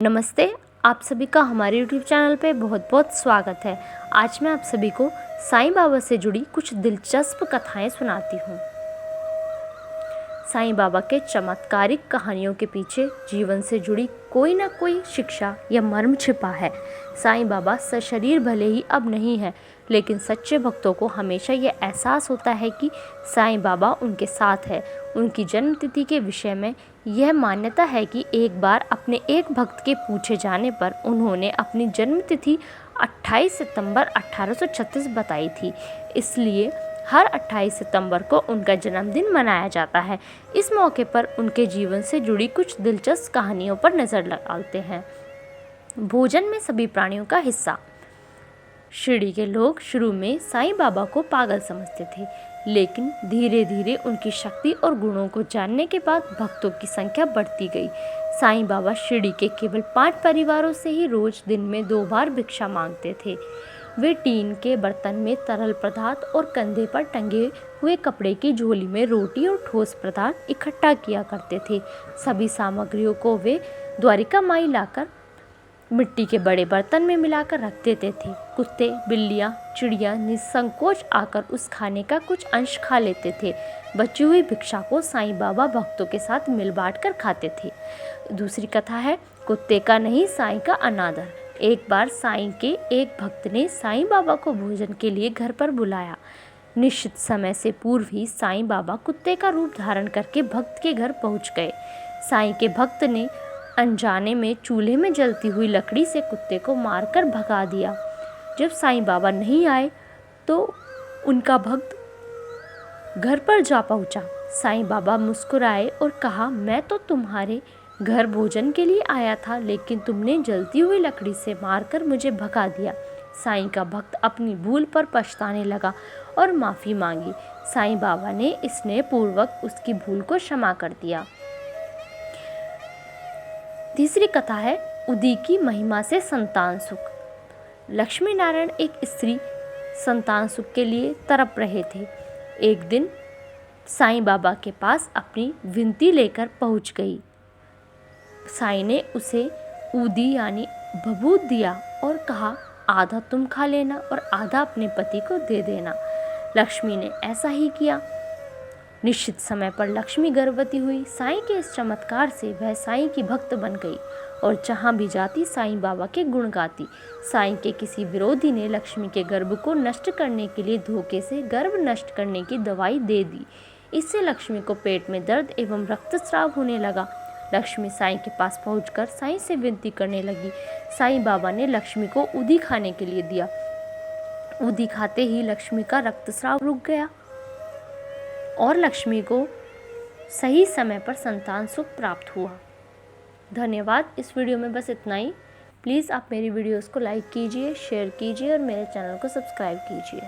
नमस्ते, आप सभी का हमारे YouTube चैनल पे बहुत बहुत स्वागत है। आज मैं आप सभी को साईं बाबा से जुड़ी कुछ दिलचस्प कथाएं सुनाती हूँ। साईं बाबा के चमत्कारिक कहानियों के पीछे जीवन से जुड़ी कोई ना कोई शिक्षा या मर्म छिपा है। साईं बाबा सशरीर भले ही अब नहीं है, लेकिन सच्चे भक्तों को हमेशा ये एहसास होता है कि साईं बाबा उनके साथ है। उनकी जन्मतिथि के विषय में यह मान्यता है कि एक बार अपने एक भक्त के पूछे जाने पर उन्होंने अपनी जन्मतिथि 28 सितंबर 1836 बताई थी। इसलिए हर 28 सितंबर को उनका जन्मदिन मनाया जाता है। इस मौके पर उनके जीवन से जुड़ी कुछ दिलचस्प कहानियों पर नज़र डालते हैं। भोजन में सभी प्राणियों का हिस्सा। शिरडी के लोग शुरू में साईं बाबा को पागल समझते थे, लेकिन धीरे धीरे उनकी शक्ति और गुणों को जानने के बाद भक्तों की संख्या बढ़ती गई। साईं बाबा शिरडी के केवल 5 परिवारों से ही रोज दिन में 2 बार भिक्षा मांगते थे। वे टीन के बर्तन में तरल पदार्थ और कंधे पर टंगे हुए कपड़े की झोली में रोटी और ठोस पदार्थ इकट्ठा किया करते थे। सभी सामग्रियों को वे द्वारिका माई लाकर मिट्टी के बड़े बर्तन में मिलाकर रख देते थे। कुत्ते, बिल्लियाँ, चिड़िया निसंकोच आकर उस खाने का कुछ अंश खा लेते थे। बची हुई भिक्षा को साईं बाबा भक्तों के साथ मिल बांट कर खाते थे। दूसरी कथा है कुत्ते का नहीं साईं का अनादर। एक बार साईं के एक भक्त ने साईं बाबा को भोजन के लिए घर पर बुलाया। निश्चित समय से पूर्व ही साईं बाबा कुत्ते का रूप धारण करके भक्त के घर पहुंच गए। साईं के भक्त ने अनजाने में चूल्हे में जलती हुई लकड़ी से कुत्ते को मारकर भगा दिया। जब साईं बाबा नहीं आए तो उनका भक्त घर पर जा पहुंचा। साईं बाबा मुस्कुराए और कहा, मैं तो तुम्हारे घर भोजन के लिए आया था, लेकिन तुमने जलती हुई लकड़ी से मारकर मुझे भगा दिया। साईं का भक्त अपनी भूल पर पछताने लगा और माफ़ी मांगी। साईं बाबा ने स्नेहपूर्वक उसकी भूल को क्षमा कर दिया। तीसरी कथा है उदी की महिमा से संतान सुख। लक्ष्मी नारायण एक स्त्री संतान सुख के लिए तड़प रहे थे। एक दिन साईं बाबा के पास अपनी विनती लेकर पहुंच गई। साईं ने उसे उदी यानी भभूत दिया और कहा, आधा तुम खा लेना और आधा अपने पति को दे देना। लक्ष्मी ने ऐसा ही किया। निश्चित समय पर लक्ष्मी गर्भवती हुई। साईं के इस चमत्कार से वह साईं की भक्त बन गई और जहाँ भी जाती साईं बाबा के गुण गाती। साईं के किसी विरोधी ने लक्ष्मी के गर्भ को नष्ट करने के लिए धोखे से गर्भ नष्ट करने की दवाई दे दी। इससे लक्ष्मी को पेट में दर्द एवं रक्तस्राव होने लगा। लक्ष्मी साईं के पास पहुंचकर साईं से विनती करने लगी। साईं बाबा ने लक्ष्मी को उदी खाने के लिए दिया। उदी खाते ही लक्ष्मी का रक्तस्राव रुक गया और लक्ष्मी को सही समय पर संतान सुख प्राप्त हुआ। धन्यवाद। इस वीडियो में बस इतना ही। प्लीज़ आप मेरी वीडियोस को लाइक कीजिए, शेयर कीजिए और मेरे चैनल को सब्सक्राइब कीजिए।